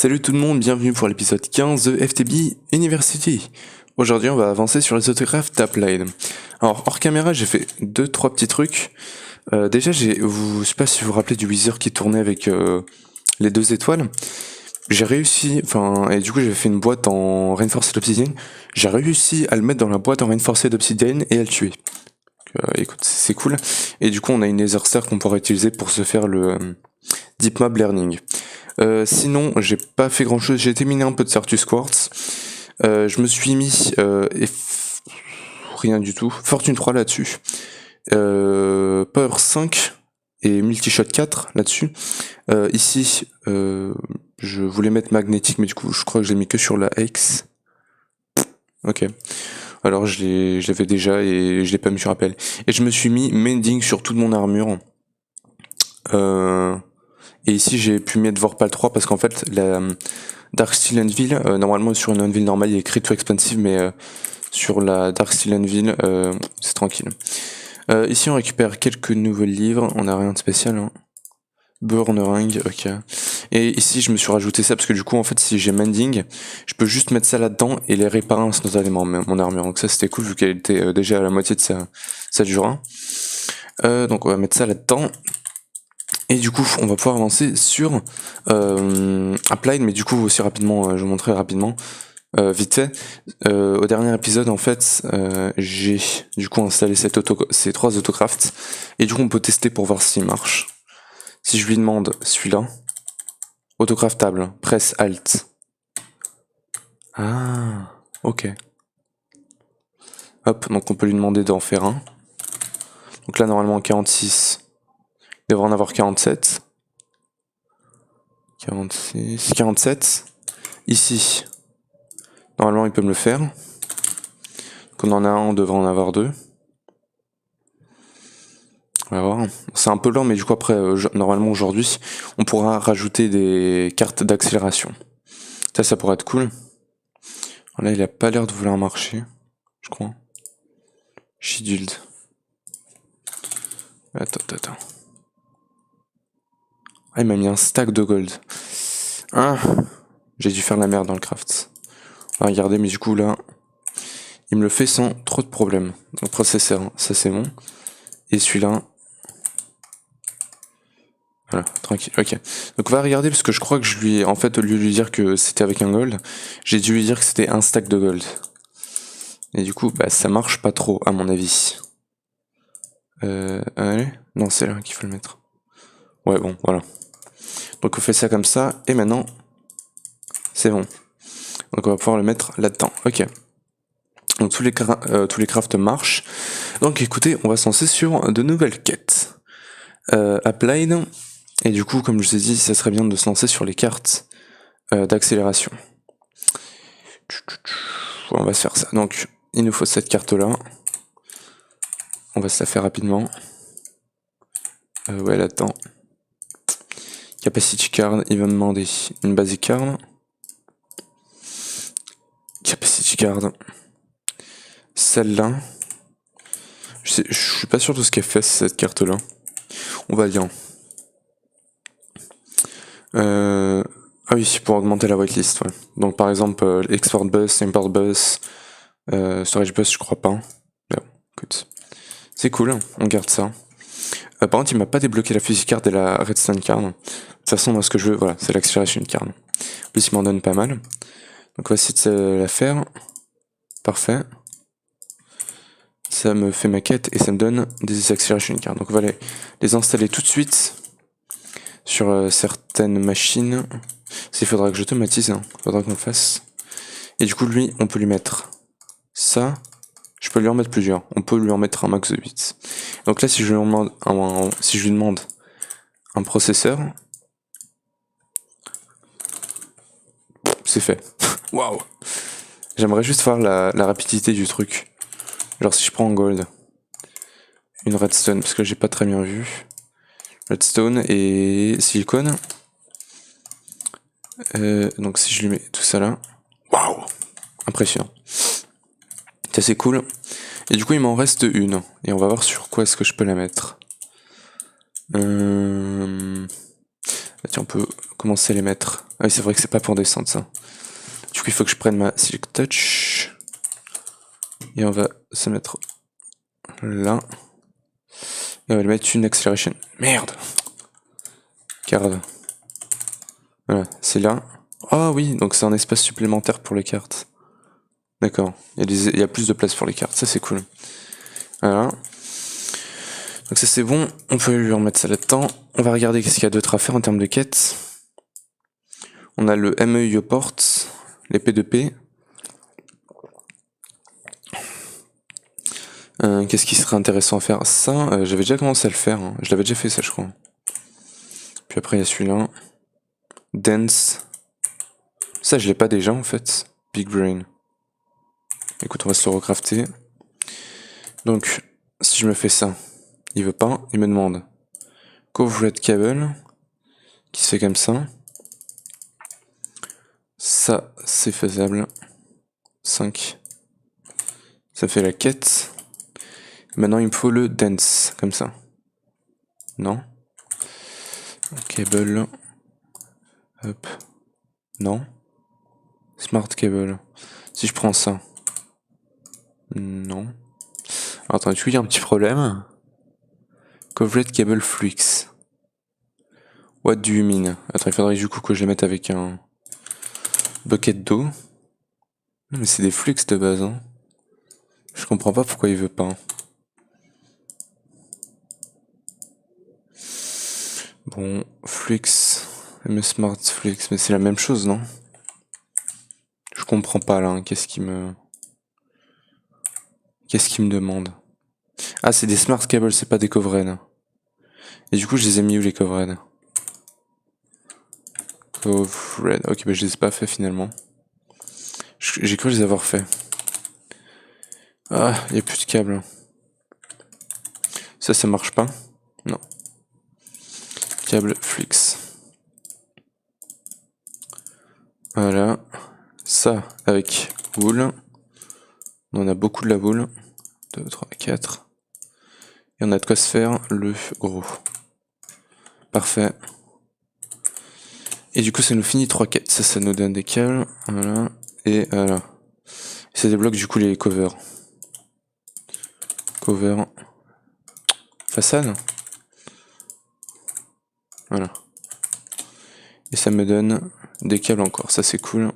Salut tout le monde, bienvenue pour l'épisode 15 de FTB University. Aujourd'hui on va avancer sur les autographes d'Applied. Alors hors caméra j'ai fait 2-3 petits trucs. Déjà je sais pas si vous vous rappelez du Wither qui tournait avec les 2 étoiles. J'ai réussi, et du coup j'avais fait une boîte en Reinforced Obsidian. J'ai réussi à le mettre dans la boîte en Reinforced Obsidian et à le tuer. Écoute, c'est cool. Et du coup on a une Nether Star qu'on pourra utiliser pour se faire le Deep Mob Learning. Sinon, j'ai pas fait grand chose, j'ai été miner un peu de Certus Quartz. Je me suis mis rien du tout. Fortune 3 là-dessus. Power 5 et Multishot 4 là-dessus. Ici, je voulais mettre magnétique, mais du coup, je crois que je l'ai mis que sur la X. Ok. Alors, je l'avais déjà et je l'ai pas mis sur rappel. Et je me suis mis mending sur toute mon armure. Et ici j'ai pu mettre Vorpal 3 parce qu'en fait la Darksteel Anvil, normalement sur une Anvil normale il est écrit too expensive, mais sur la Darksteel Anvil c'est tranquille. Ici on récupère quelques nouveaux livres, on n'a rien de spécial. Hein. Burnering, ok. Et ici je me suis rajouté ça parce que du coup en fait si j'ai Mending, je peux juste mettre ça là-dedans et les réparer instantanément mon armure. Donc ça c'était cool vu qu'elle était déjà à la moitié de sa durée. Donc on va mettre ça là-dedans. Et du coup, on va pouvoir avancer sur Applied, mais du coup aussi rapidement, je vous montrerai rapidement, vite fait. Au dernier épisode, en fait, j'ai du coup installé ces 3 autocrafts, et du coup on peut tester pour voir s'il marche. Si je lui demande celui-là, autocraftable, presse Alt. Ah, ok. Hop, donc on peut lui demander d'en faire un. Donc là, normalement 46, il devrait en avoir 47. 46, 47. Ici, normalement il peut me le faire. Donc on en a un, on devrait en avoir 2. On va voir. C'est un peu lent, mais du coup après, normalement aujourd'hui, on pourra rajouter des cartes d'accélération. Ça pourrait être cool. Là, il a pas l'air de vouloir marcher, je crois. Scheduled. Attends. Ah, il m'a mis un stack de gold. Ah, j'ai dû faire la merde dans le craft. On va regarder, mais du coup là, il me le fait sans trop de problèmes. Donc processeur, ça c'est bon. Et celui-là, voilà, tranquille, ok. Donc on va regarder parce que je crois que je lui ai, en fait, au lieu de lui dire que c'était avec un gold, j'ai dû lui dire que c'était un stack de gold. Et du coup, bah ça marche pas trop à mon avis. Allez, non c'est là qu'il faut le mettre. Ouais bon, voilà. Donc on fait ça comme ça, et maintenant, c'est bon. Donc on va pouvoir le mettre là-dedans, ok. Donc tous les crafts marchent. Donc écoutez, on va se lancer sur de nouvelles quêtes. Applied. Et du coup, comme je vous ai dit, ça serait bien de se lancer sur les cartes d'accélération. On va se faire ça. Donc, il nous faut cette carte-là. On va se la faire rapidement. Ouais, là-dedans. Capacity card, il va me demander une basic card. Capacity card. Celle-là. Je suis pas sûr de ce qu'elle fait, cette carte-là. On va lire. Ah oui, pour augmenter la whitelist, ouais. Donc par exemple, export bus, import bus, storage bus, je crois pas. Là, écoute. C'est cool, on garde ça. Par contre, il m'a pas débloqué la fusil card et la redstone card. De toute façon, moi, ce que je veux, voilà, c'est l'acceleration card. En plus, il m'en donne pas mal. Donc on va essayer de la faire. Parfait. Ça me fait ma quête et ça me donne des acceleration cards. Donc on va les installer tout de suite sur certaines machines. Il faudra que j'automatise, hein. Faudra qu'on le fasse. Et du coup, lui, on peut lui mettre ça. Je peux lui en mettre plusieurs. On peut lui en mettre un max de 8. Donc là, si je lui demande un processeur, c'est fait. Waouh! J'aimerais juste voir la rapidité du truc. Genre si je prends en gold, une redstone, parce que j'ai pas très bien vu. Redstone et silicone. Donc si je lui mets tout ça là, waouh, impressionnant. Ça c'est cool. Et du coup il m'en reste une, et on va voir sur quoi est-ce que je peux la mettre. Là, tiens, on peut commencer à les mettre. Ah oui, c'est vrai que c'est pas pour descendre ça. Du coup, il faut que je prenne ma Silk Touch. Et on va se mettre là. Et on va lui mettre une Acceleration. Merde! Card. Voilà, c'est là. Ah oui, donc c'est un espace supplémentaire pour les cartes. D'accord, il y a plus de place pour les cartes, ça c'est cool. Voilà. Donc ça c'est bon, on peut lui remettre ça là-dedans. On va regarder qu'est-ce qu'il y a d'autre à faire en termes de quêtes. On a le ME Yoport, l'épée de paix. Qu'est-ce qui serait intéressant à faire? Ça, j'avais déjà commencé à le faire, hein. Je l'avais déjà fait ça je crois. Puis après il y a celui-là. Dance. Ça je l'ai pas déjà en fait. Big Brain. Écoute, on va se le recrafter. Donc, si je me fais ça, il veut pas, il me demande Covered Cable, qui se fait comme ça. Ça, c'est faisable. 5. Ça fait la quête. Maintenant, il me faut le dance, comme ça. Non. Cable. Hop. Non. Smart Cable. Si je prends ça. Non. Alors, attends, tu vois, il y a un petit problème. Covered Cable Flux. What do you mean? Attends, il faudrait du coup que je les mette avec un bucket d'eau. Non, mais c'est des flux de base, hein. Je comprends pas pourquoi il veut pas. Bon, Flux, me Smart Flux, mais c'est la même chose, non? Je comprends pas là, hein. Qu'est-ce qu'il me demande? Ah, c'est des Smart Cables, c'est pas des Covered. Et du coup, je les ai mis où les Covered? Covered, ok, bah je les ai pas fait finalement. J'ai cru les avoir fait. Ah, il y a plus de câbles. Ça marche pas? Non. Câble Flux. Voilà. Ça, avec wool. On a beaucoup de la wool. 2, 3, 4. Et on a de quoi se faire le gros. Parfait. Et du coup, ça nous finit 3 quêtes. Ça nous donne des câbles. Voilà. Et voilà. Ça débloque du coup les covers. Cover. Façade. Voilà. Et ça me donne des câbles encore. Ça, c'est cool.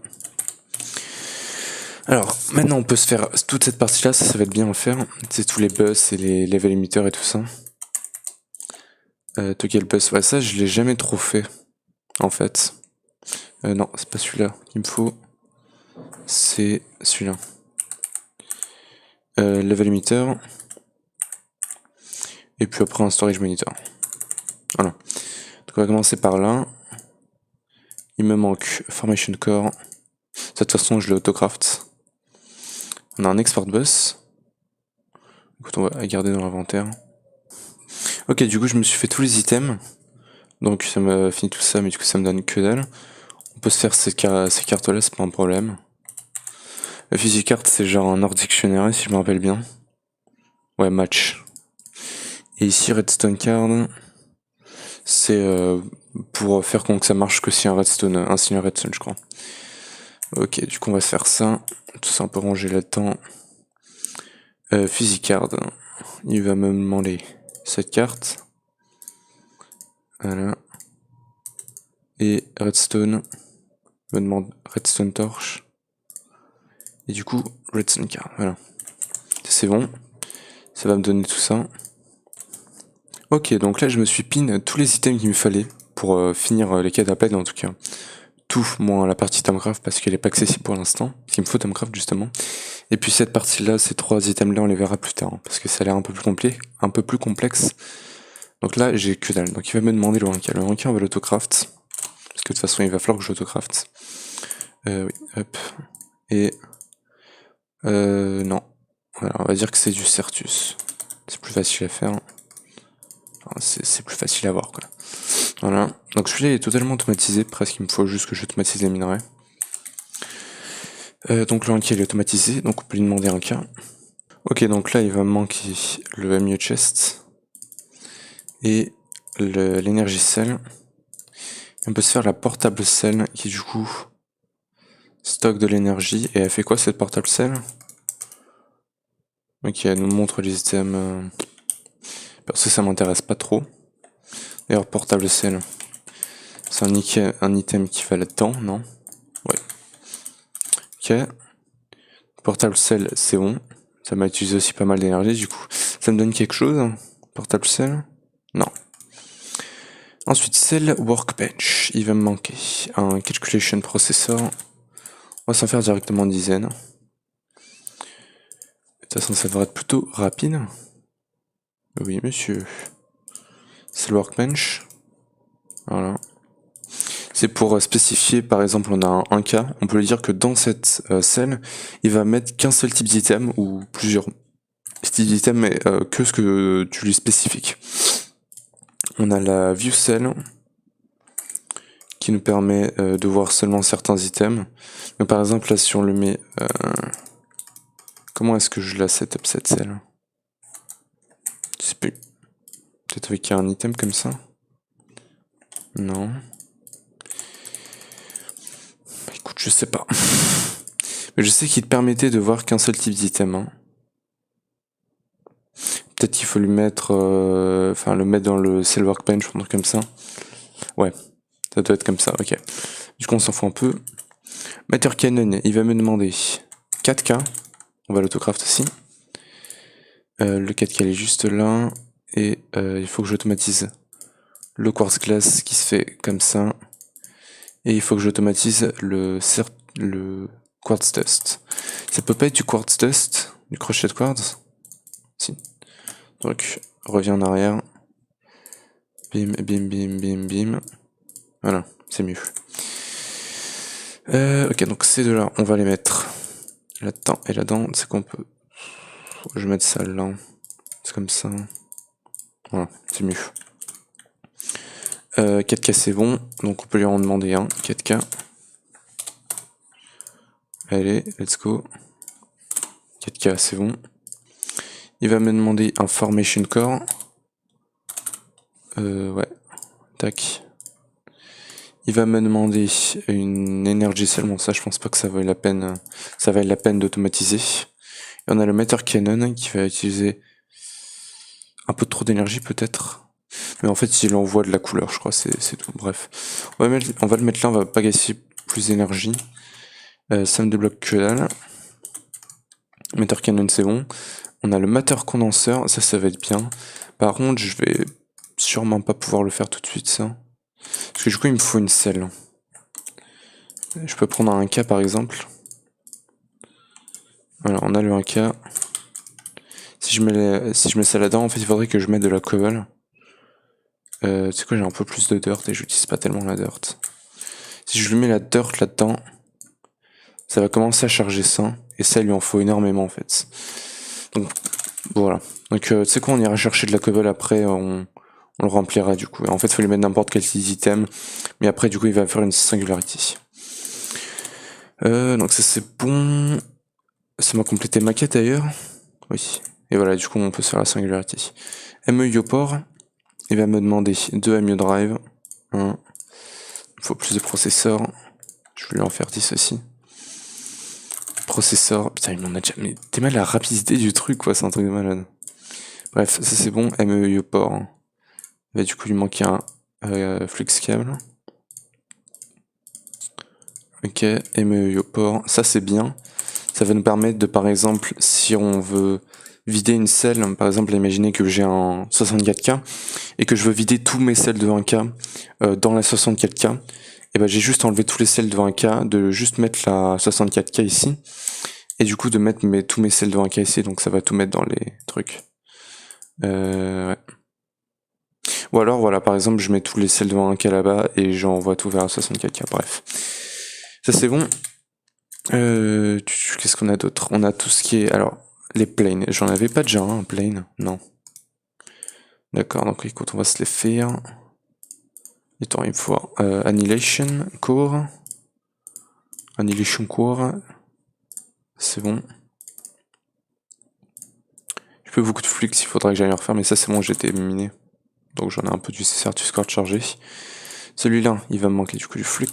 Alors, maintenant, on peut se faire toute cette partie-là. Ça va être bien à faire. C'est tous les bus et les level limiters et tout ça. Toggle bus. Ouais, ça, je l'ai jamais trop fait. En fait. Non, c'est pas celui-là qu'il me faut. C'est celui-là. Level limiter. Et puis après un storage monitor. Voilà. Donc on va commencer par là. Il me manque Formation Core. De toute façon, je l'ai autocraft. On a un export bus. Écoute, on va garder dans l'inventaire. Ok, du coup, je me suis fait tous les items. Donc ça m'a fini tout ça, mais du coup, ça me donne que dalle. On peut se faire ces cartes-là, c'est pas un problème. La physique carte, c'est genre un Nordic Dictionary, si je me rappelle bien. Ouais, match. Et ici, Redstone Card, c'est pour faire que ça marche que si un redstone, un signe redstone, je crois. Ok, du coup, on va se faire ça. Tout ça, on peut ranger là-dedans. Physique card, il va me demander cette carte. Voilà. Et redstone, me demande redstone torch. Et du coup, redstone card, voilà. C'est bon. Ça va me donner tout ça. Ok, donc là, je me suis pin tous les items qu'il me fallait pour finir les quêtes à peine, en tout cas. Tout, moins la partie Tamcraft, parce qu'elle est pas accessible pour l'instant. Il me faut Tamcraft, justement. Et puis cette partie-là, ces 3 items-là, on les verra plus tard, hein, parce que ça a l'air un peu plus complexe. Donc là, j'ai que dalle. Donc il va me demander le ranking. Le ranking, on va l'autocraft. Parce que de toute façon, il va falloir que j'autocraft. Oui, hop. Et... non. Voilà, on va dire que c'est du Certus. C'est plus facile à faire. Enfin, c'est plus facile à voir, quoi. Voilà. Donc celui-là est totalement automatisé. Presque, il me faut juste que j'automatise les minerais. Donc le ranking est automatisé. Donc on peut lui demander un cas. Ok, donc là, il va me manquer le MU Chest. Et l'énergie cell. On peut se faire la portable cell qui du coup stocke de l'énergie. Et elle fait quoi cette portable cell? Ok, elle nous montre les items. Parce que ça m'intéresse pas trop. D'ailleurs, portable cell, c'est un item qui va là-dedans, non? Ouais. Ok. Portable cell, c'est bon. Ça m'a utilisé aussi pas mal d'énergie, du coup. Ça me donne quelque chose? Portable cell? Non. Ensuite, cell workbench. Il va me manquer un calculation processor. On va s'en faire directement une dizaine. De toute façon, ça devrait être plutôt rapide. Oui, monsieur. Cell workbench. Voilà. C'est pour spécifier, par exemple, on a un cas, on peut lui dire que dans cette cell, il va mettre qu'un seul type d'item ou plusieurs types d'items, mais que ce que tu lui spécifies. On a la view cell qui nous permet de voir seulement certains items. Donc, par exemple, là, si on le met, comment est-ce que je la setup cette cell? Je sais plus. Peut-être avec un item comme ça. Non. Écoute, je sais pas. Mais je sais qu'il te permettait de voir qu'un seul type d'item. Hein. Peut-être qu'il faut lui mettre, enfin le mettre dans le cell workbench ou un truc comme ça. Ouais, ça doit être comme ça. Ok. Du coup, on s'en fout un peu. Matter Cannon, il va me demander 4K. On va l'autocraft aussi. Le 4K il est juste là et il faut que j'automatise le quartz glass qui se fait comme ça. Et il faut que j'automatise le quartz dust. Ça peut pas être du quartz dust, du crochet de quartz. Si. Donc, reviens en arrière. Bim, bim, bim, bim, bim. Voilà, c'est mieux. Ok, donc ces deux-là, on va les mettre là-dedans et là-dedans. C'est qu'on peut... Je vais mettre ça là. C'est comme ça. Voilà, c'est mieux. 4K c'est bon, donc on peut lui en demander un. 4K. Allez, let's go. 4K c'est bon. Il va me demander un Formation Core. Ouais. Tac. Il va me demander une énergie seulement. Ça, je pense pas que ça vaille la peine. Ça vaille la peine d'automatiser. Et on a le Matter Cannon qui va utiliser un peu trop d'énergie peut-être. Mais en fait, il envoie de la couleur, je crois, c'est tout. Bref. On va le mettre là, on va pas gaspiller plus d'énergie. Ça me débloque que dalle. Matter Cannon, c'est bon. On a le Matter Condenseur, ça va être bien. Par contre, je vais sûrement pas pouvoir le faire tout de suite, ça. Parce que du coup, il me faut une selle. Je peux prendre un K par exemple. Voilà, on a le 1K. Si je mets ça là-dedans, en fait, il faudrait que je mette de la cobble. Tu sais quoi, j'ai un peu plus de dirt et j'utilise pas tellement la dirt. Si je lui mets la dirt là-dedans, ça va commencer à charger ça. Et ça, il lui en faut énormément en fait. Donc, voilà. Donc, tu sais quoi, on ira chercher de la cobble après, on le remplira du coup. Et en fait, il faut lui mettre n'importe quel item. Mais après, du coup, il va faire une singularité. Donc ça c'est bon. Ça m'a complété ma quête d'ailleurs. Oui. Et voilà, du coup, on peut se faire la singularité. ME Yopor, il va me demander 2 ME Drive. 1. Il faut plus de processeurs. Je vais lui en faire 10 aussi. Processeur. Putain, il m'en a déjà. Mais t'es mal la rapidité du truc, quoi. C'est un truc de malade. Bref, ça c'est bon. ME Yopor. Il va du coup lui manquer un flux cable. Ok, ME Yopor. Ça c'est bien. Ça va nous permettre de, par exemple, si on veut vider une selle, par exemple, imaginez que j'ai un 64K et que je veux vider tous mes selles de 1K dans la 64K, et ben j'ai juste enlevé tous les selles de 1K, de juste mettre la 64K ici, et du coup de mettre tous mes selles de 1K ici, donc ça va tout mettre dans les trucs. Ouais. Ou alors, voilà, par exemple, je mets tous les selles de 1K là-bas et j'envoie tout vers la 64K, bref. Ça c'est bon. Qu'est-ce qu'on a d'autre? On a tout ce qui est... Alors, les planes. J'en avais pas déjà un plane? Non. D'accord, donc écoute, on va se les faire. Attends, il me faut Annihilation Core. Annihilation Core. C'est bon. J'ai peu beaucoup de flux, il faudrait que j'aille en refaire, mais ça c'est bon, j'ai été miné. Donc j'en ai un peu du Certus Core chargé. Celui-là, il va me manquer du coup du flux.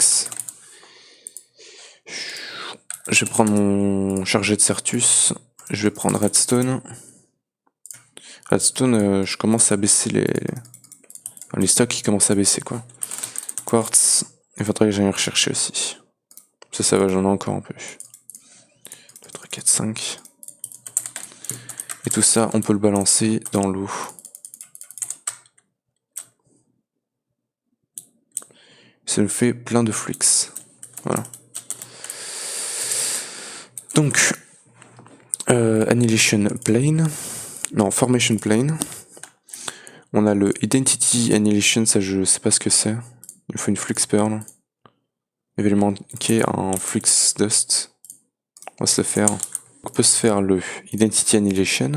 Je vais prendre mon chargé de Certus. Je vais prendre Redstone. Redstone, je commence à baisser les stocks qui commencent à baisser quoi. Quartz, il faudrait que j'aille rechercher aussi. Ça va, j'en ai encore un peu. 2, 3, 4, 5. Et tout ça, on peut le balancer dans l'eau. Ça nous fait plein de flux. Voilà. Donc, Annihilation Plane. Non, Formation Plane. On a le Identity Annihilation, ça je sais pas ce que c'est. Il faut une Flux Pearl. Il va lui manquer un Flux Dust. On va se le faire. On peut se faire le Identity Annihilation.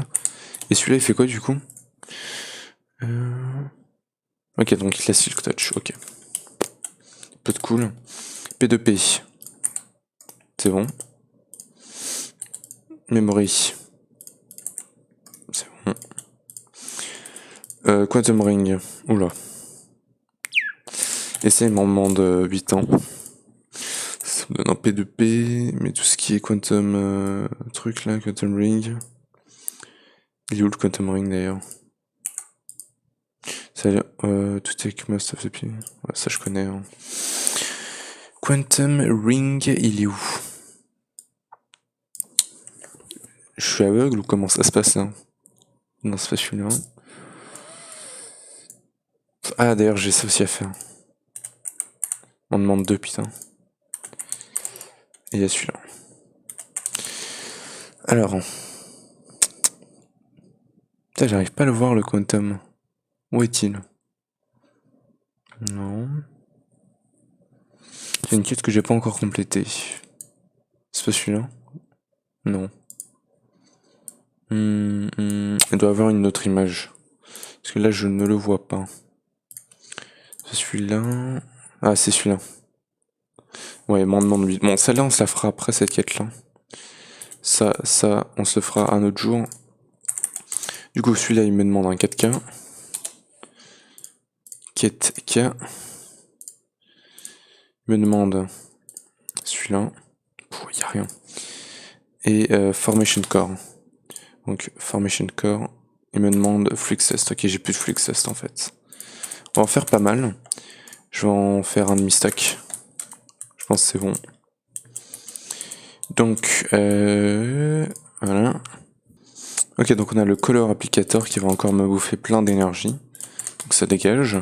Et celui-là il fait quoi du coup? Ok, donc il a Silk Touch, ok. Peu de cool. P2P. C'est bon. Memory. C'est bon. Quantum Ring. Oula. Et ça, il m'en demande 8 ans. Ça me donne un P2P, mais tout ce qui est Quantum truc là, Quantum Ring. Il est où le Quantum Ring d'ailleurs? Ça a l'air. To take most of the P. Ouais, ça je connais. Hein. Quantum Ring, il est où? Je suis aveugle ou comment ça se passe là? Non, c'est pas celui-là. Ah, d'ailleurs, j'ai ça aussi à faire. On demande 2, putain. Et il y a celui-là. Alors. Putain, j'arrive pas à le voir, le Quantum. Où est-il? Non. C'est une quête que j'ai pas encore complétée. C'est pas celui-là? Non. Il doit avoir une autre image. Parce que là, je ne le vois pas. C'est celui-là. Ah, c'est celui-là. Ouais, il m'en demande 8. Bon, celle-là, on se la fera après cette quête-là. Ça, on se le fera un autre jour. Du coup, celui-là, il me demande un 4K. Quête K. Il me demande celui-là. Il n'y a rien. Et Formation Core. Donc, Formation Core. Il me demande Fluxest. Ok, j'ai plus de Fluxest en fait. On va en faire pas mal. Je vais en faire un demi-stack. Je pense que c'est bon. Donc, voilà. Ok, donc on a le Color Applicator qui va encore me bouffer plein d'énergie. Donc ça dégage.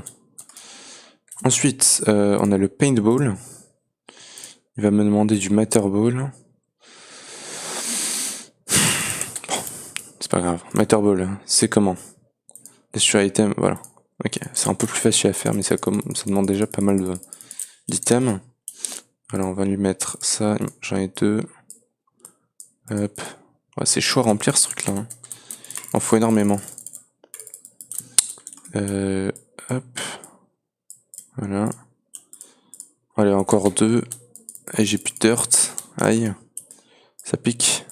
Ensuite, on a le Paintball. Il va me demander du Matterball. C'est pas grave. Matterball, c'est comment? Destroy item, voilà. Ok, c'est un peu plus facile à faire, mais ça demande déjà pas mal d'items. Alors on va lui mettre ça, j'en ai 2. Hop. Ouais, c'est chaud à remplir ce truc là. Hein. Il en faut énormément. Hop. Voilà. Allez, encore 2. Et j'ai plus de dirt. Aïe. Ça pique.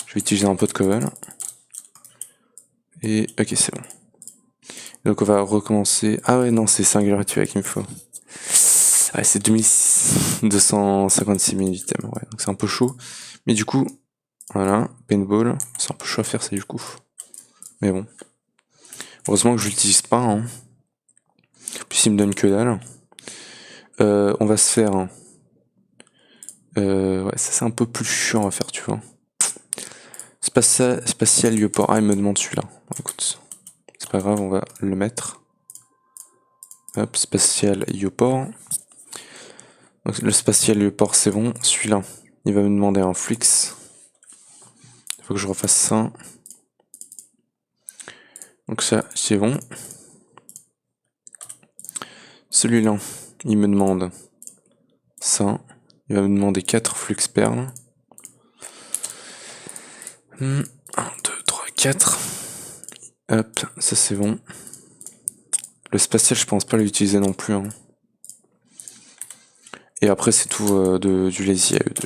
Je vais utiliser un pot de cobble. Et ok, c'est bon. Donc on va recommencer. Ah ouais, non, c'est Singular qu'il me faut. Ouais, c'est 256 000 items. Ouais, donc c'est un peu chaud. Mais du coup, voilà, paintball. C'est un peu chaud à faire, ça du coup. Mais bon. Heureusement que je l'utilise pas. Hein. Puis il me donne que dalle. On va se faire. Ouais, ça c'est un peu plus chiant à faire, tu vois. Spatial Lioport. Ah, il me demande celui-là. Écoute, c'est pas grave, on va le mettre. Hop, Spatial Lioport. Donc, le Spatial Lioport, c'est bon. Celui-là, il va me demander un flux. Il faut que je refasse ça. Donc ça, c'est bon. Celui-là, il me demande ça. Il va me demander 4 flux perles. 1, 2, 3, 4. Hop, ça c'est bon. Le spatial, je pense pas l'utiliser non plus. Hein. Et après, c'est tout du lazy AE2.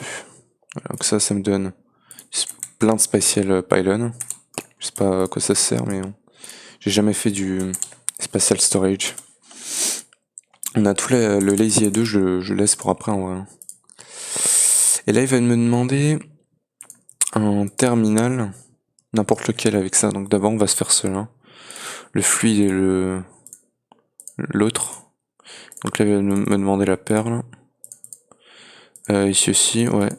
Voilà, donc ça me donne plein de spatial pylon. Je sais pas à quoi ça sert, mais j'ai jamais fait du spatial storage. On a tout le lazy A2, je laisse pour après en vrai. Et là il va me demander un terminal, n'importe lequel avec ça. Donc d'abord on va se faire cela. Le fluide et l'autre. Donc là il va me demander la perle. Ici aussi, ouais.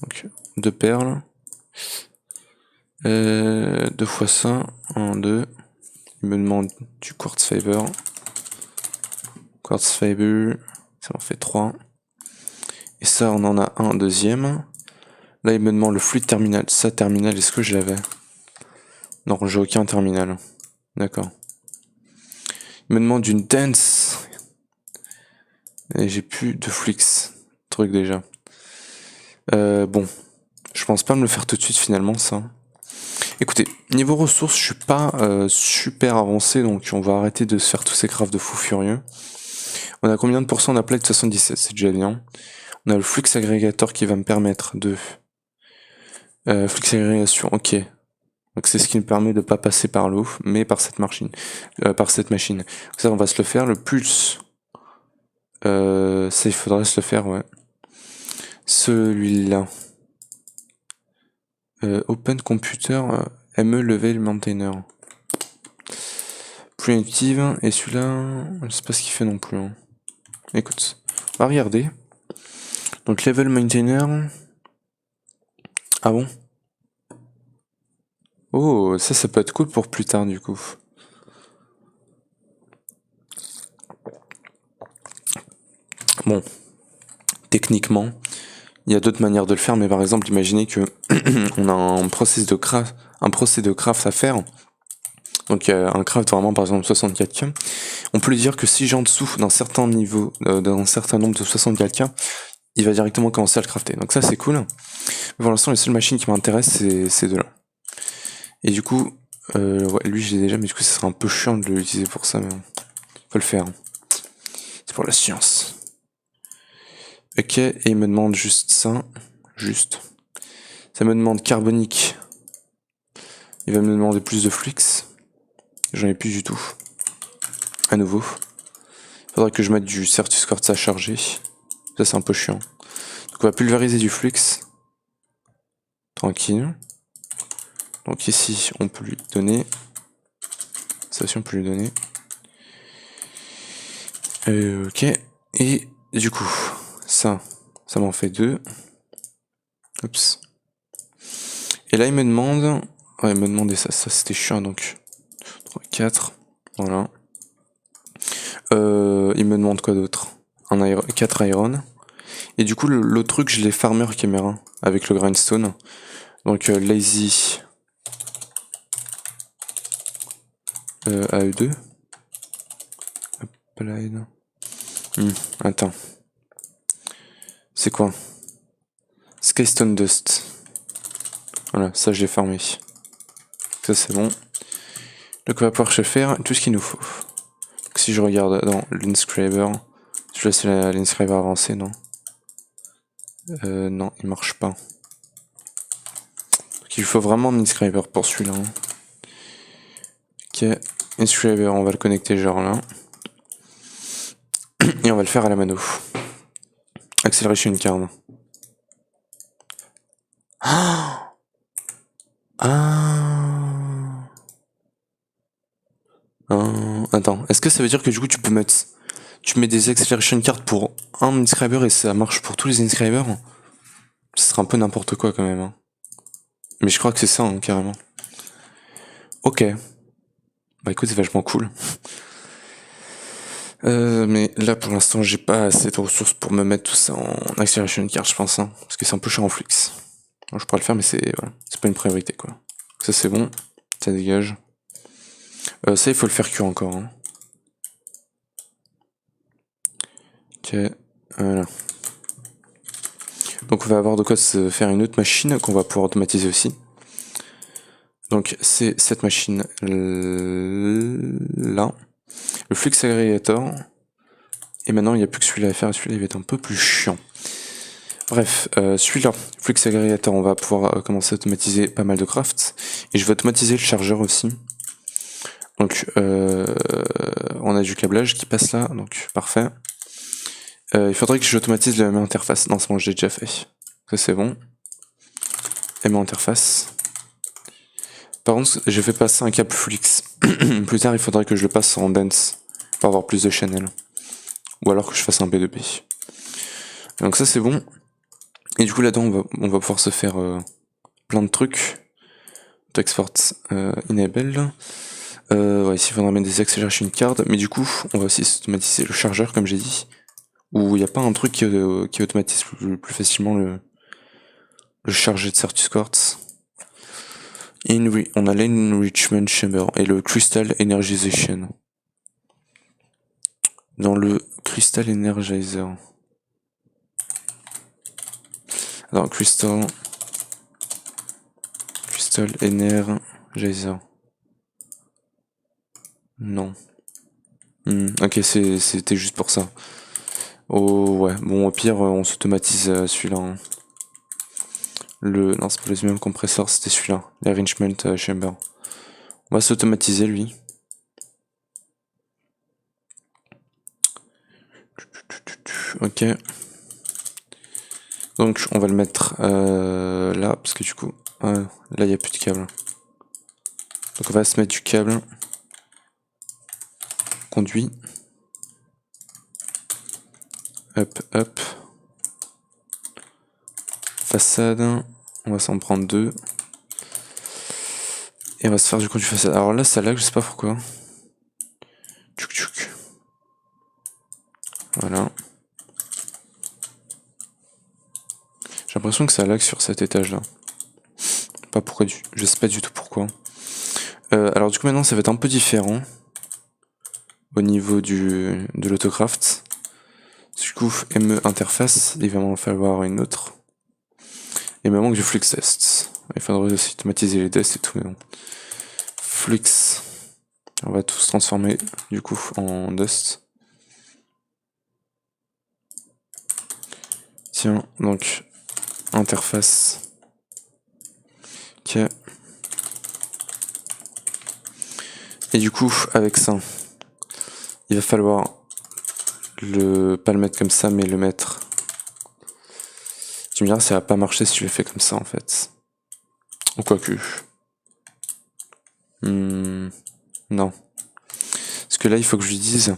Donc 2 perles. 2 fois ça, 1, 2. Il me demande du quartz fiber. Quartz fiber, ça en fait 3. Et ça, on en a un deuxième. Là, il me demande le fluide terminal. Ça, terminal, est-ce que je l'avais? Non, j'ai aucun terminal. D'accord. Il me demande une dense. Et j'ai plus de flux. Truc déjà. Bon. Je pense pas me le faire tout de suite finalement, ça. Écoutez, niveau ressources, je suis pas super avancé, donc on va arrêter de se faire tous ces crafts de fou furieux. On a combien de pourcents? On a plate 77, c'est déjà bien. On a le flux agrégateur qui va me permettre de... flux agrégation, ok. Donc c'est ce qui me permet de pas passer par l'eau, mais par cette machine. Ça, on va se le faire. Le pulse, ça, il faudrait se le faire, ouais. Celui-là. Open Computer, ME Level Maintainer. Plus active, et celui-là, je sais pas ce qu'il fait non plus. Hein. Écoute, on va regarder. Donc Level Maintainer. Ah bon? Oh, ça peut être cool pour plus tard du coup. Bon, techniquement, il y a d'autres manières de le faire, mais par exemple, imaginez que on a un process de craft à faire. Donc un craft vraiment par exemple 64K. On peut lui dire que si j'ai en dessous d'un certain niveau, d'un certain nombre de 64K, il va directement commencer à le crafter. Donc ça c'est cool. Mais pour l'instant les seules machines qui m'intéressent c'est ces deux là. Et du coup, ouais, lui je l'ai déjà, mais du coup ça serait un peu chiant de l'utiliser pour ça, mais faut le faire. C'est pour la science. Ok, et il me demande juste ça. Juste. Ça me demande carbonique. Il va me demander plus de flux. J'en ai plus du tout. À nouveau. Faudrait que je mette du Certus Quartz à charger. Ça c'est un peu chiant. Donc on va pulvériser du flux. Tranquille. Donc ici on peut lui donner. Ça aussi on peut lui donner. Ok. Et du coup, ça m'en fait 2. Oups. Et là il me demande... Ouais, il me demandait ça c'était chiant donc. 3, 4. Voilà. Il me demande quoi d'autre? 4 iron. Et du coup, l'autre truc, je l'ai farmer caméra avec le grindstone. Donc lazy AE2. Applied. Attends. C'est quoi? Skystone Dust. Voilà, ça je l'ai farmé. Ça c'est bon. Donc on va pouvoir se faire tout ce qu'il nous faut. Donc, si je regarde dans l'inscriber, je laisse l'inscriber avancer, non? Non, il marche pas. Donc il faut vraiment un inscriber pour celui-là. Hein. Ok, inscriber, on va le connecter genre là. Et on va le faire à la mano. Acceleration card. Ah, attends, est-ce que ça veut dire que du coup tu mets des acceleration cards pour un inscriber et ça marche pour tous les inscribers? Ce serait un peu n'importe quoi quand même. Hein. Mais je crois que c'est ça hein, carrément. Ok. Bah écoute, c'est vachement cool. Mais là pour l'instant j'ai pas assez de ressources pour me mettre tout ça en acceleration card, je pense. Hein, parce que c'est un peu cher en flux. Alors, je pourrais le faire mais c'est pas une priorité quoi. Ça c'est bon, ça dégage. Ça il faut le faire cuire encore. Hein. Ok, voilà. Donc on va avoir de quoi se faire une autre machine qu'on va pouvoir automatiser aussi. Donc c'est cette machine là. Le flux agrégateur. Et maintenant il n'y a plus que celui-là à faire, celui-là il va être un peu plus chiant. Bref, celui-là, flux agrégateur, on va pouvoir commencer à automatiser pas mal de crafts. Et je vais automatiser le chargeur aussi. Donc on a du câblage qui passe là, donc parfait. Il faudrait que j'automatise la même interface. Non, c'est bon, j'ai déjà fait. Ça c'est bon. M interface. Par contre, j'ai fait passer un câble Flix. Plus tard, il faudrait que je le passe en dense pour avoir plus de channel. Ou alors que je fasse un B2B. Donc ça c'est bon. Et du coup là-dedans, on va pouvoir se faire plein de trucs. Export enable. Ouais, ici il faudra mettre des accélérations cards. Mais du coup, on va aussi automatiser le chargeur, comme j'ai dit. Où il n'y a pas un truc qui automatise plus facilement le chargé de Certus Quartz. On a l'enrichment chamber et le crystal energization. Dans le crystal energizer. Alors, crystal energizer. Non. Ok, c'était juste pour ça. Oh ouais, bon au pire on s'automatise celui-là. Hein. Non, c'est pas le même compresseur, c'était celui-là, l'enrichment chamber. On va s'automatiser lui. Ok. Donc on va le mettre là, parce que du coup, là il n'y a plus de câble. Donc on va se mettre du câble. Conduit. Hop. Façade. On va s'en prendre 2. Et on va se faire du conduit façade. Alors là, ça lag, je sais pas pourquoi. Tchouk. Voilà. J'ai l'impression que ça lag sur cet étage là. Pas pourquoi, je sais pas du tout pourquoi. Alors du coup maintenant ça va être un peu différent. Au niveau de l'autocraft. Du coup, ME interface, il va m'en falloir une autre. Et il me manque du flux test. Il faudrait aussi automatiser les tests et tout, mais bon. Flux. On va tous transformer du coup en dust. Tiens, donc interface. Ok. Et du coup, avec ça, il va falloir pas le mettre comme ça, mais le mettre. Tu me diras, ça va pas marcher si je le fais comme ça en fait. Ou quoique. Non. Parce que là, il faut que je lui dise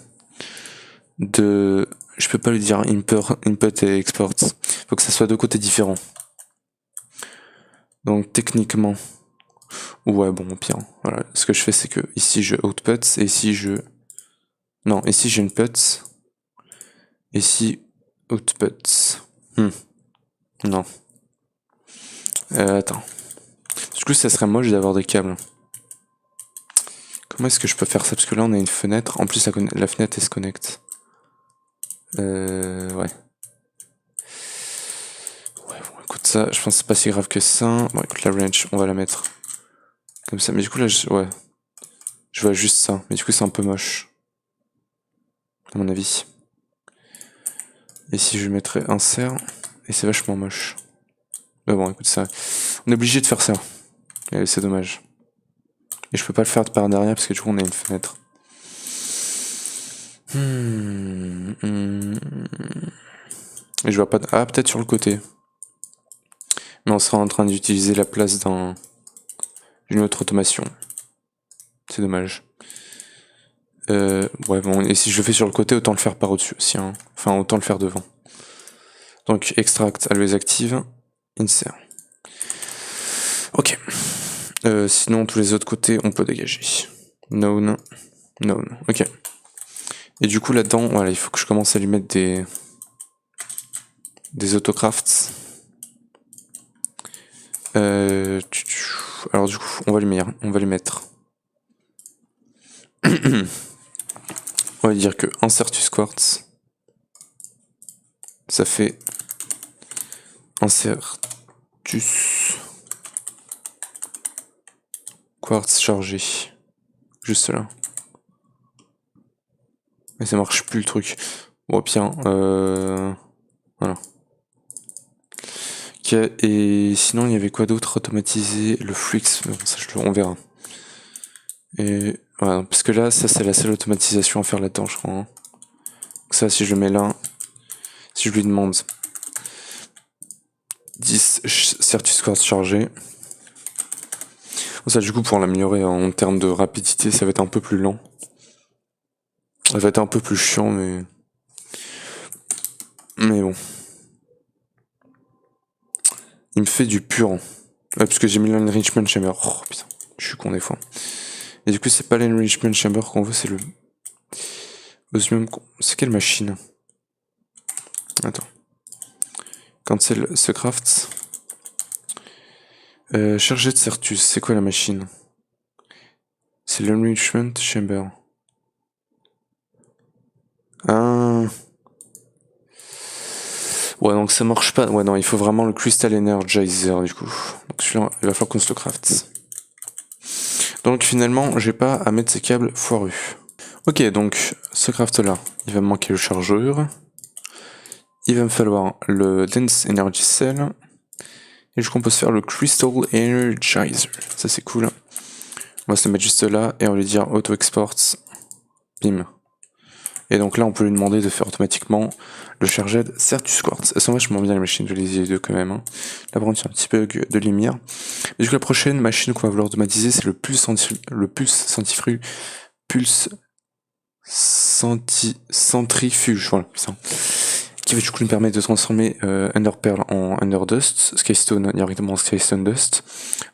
je peux pas lui dire input et export. Il faut que ça soit deux côtés différents. Donc techniquement, ouais bon au pire. Voilà, ce que je fais c'est que ici je output et ici non ici j'ai input. Ici output. Non. Attends. Du coup ça serait moche d'avoir des câbles. Comment est-ce que je peux faire ça? Parce que là on a une fenêtre. En plus la fenêtre elle se connecte. Ouais. Ouais, bon, écoute, ça, je pense que c'est pas si grave que ça. Bon, écoute, la range, on va la mettre comme ça. Mais du coup, là, ouais. Je vois juste ça. Mais du coup, c'est un peu moche. À mon avis. Et si je mettrais insert, et c'est vachement moche. Mais bon, écoute, ça. On est obligé de faire ça. Et c'est dommage. Et je peux pas le faire par derrière parce que du coup, on a une fenêtre. Et je vois pas. Ah, peut-être sur le côté. Mais on sera en train d'utiliser la place dans une autre automation. C'est dommage. Ouais, bon, et si je le fais sur le côté, autant le faire par au-dessus aussi. Hein. Enfin, autant le faire devant. Donc, extract, always active, insert. Ok. Sinon, tous les autres côtés, on peut dégager. Known. Ok. Et du coup, là-dedans, voilà, il faut que je commence à lui mettre des autocrafts. Alors du coup, on va lui mettre. On va dire que insertus quartz, ça fait insertus quartz chargé. Juste là. Mais ça marche plus le truc. Bon, pire, voilà. Ok, et sinon, il y avait quoi d'autre automatisé? Le flux, bon, ça, on verra. Et voilà, parce que là, ça, c'est la seule automatisation à faire là-dedans, je crois. Hein. Donc ça, si je le mets là, Si je lui demande 10 Certus Quartz chargé. Bon, ça, du coup, pour l'améliorer en termes de rapidité, ça va être un peu plus lent. Ça va être un peu plus chiant, mais bon. Il me fait du pur. Ouais, parce que j'ai mis l'enrichment chamber. Oh putain, je suis con des fois. Et du coup, c'est pas l'enrichment chamber qu'on veut, c'est le osmium. C'est quelle machine? Attends. Cancel ce craft. Chargé de Certus, c'est quoi la machine? C'est l'enrichment chamber. Ah. Ouais, donc ça marche pas. Ouais, non, il faut vraiment le Crystal Energizer, du coup. Donc celui-là, il va falloir qu'on se le craft. Donc finalement, j'ai pas à mettre ces câbles foirus. Ok, donc ce craft-là, il va me manquer le chargeur. Il va me falloir le Dense Energy Cell. Et je crois qu'on peut se faire le Crystal Energizer. Ça, c'est cool. On va se le mettre juste là et on va lui dire Auto Exports. Bim. Et donc là, on peut lui demander de faire automatiquement le chargé de Certus Quartz. Elles sont vachement bien les machines, je les ai les deux quand même. Hein. Là, par contre, il y a un petit peu de lumière. Et du coup, la prochaine machine qu'on va vouloir automatiser, c'est le pulse centrifuge. Voilà, ça. Qui va du coup nous permettre de transformer Enderpearl en Enderdust, Skystone directement en Skystone Dust,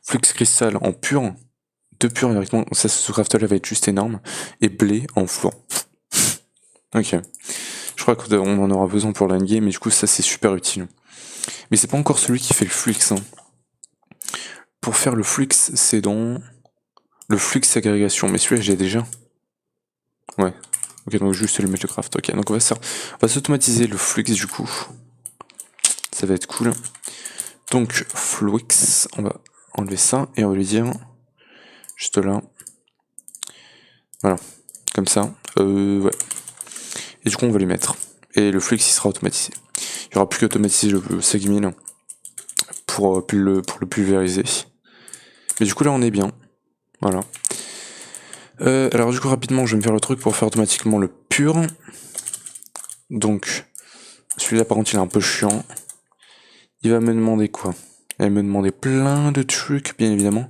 Flux Crystal en pur, de pur directement, ça ce craft là va être juste énorme, et blé en fluor. Ok. Je crois qu'on en aura besoin pour l'endgame, mais du coup ça c'est super utile. Mais c'est pas encore celui qui fait le flux. Hein. Pour faire le flux, c'est dans le flux agrégation, mais celui-là j'ai déjà. Ouais. Ok, donc juste le mettre le craft. Ok, donc on va s'automatiser le flux du coup. Ça va être cool. Donc flux, on va enlever ça et on va lui dire juste là. Voilà, comme ça. Ouais. Et du coup on va lui mettre. Et le flux il sera automatisé. Il n'y aura plus qu'à automatiser le segment pour le pulvériser. Mais du coup là on est bien. Voilà. Alors du coup rapidement je vais me faire le truc pour faire automatiquement le pur. Donc celui-là par contre il est un peu chiant. Il va me demander quoi? Il va me demander plein de trucs bien évidemment.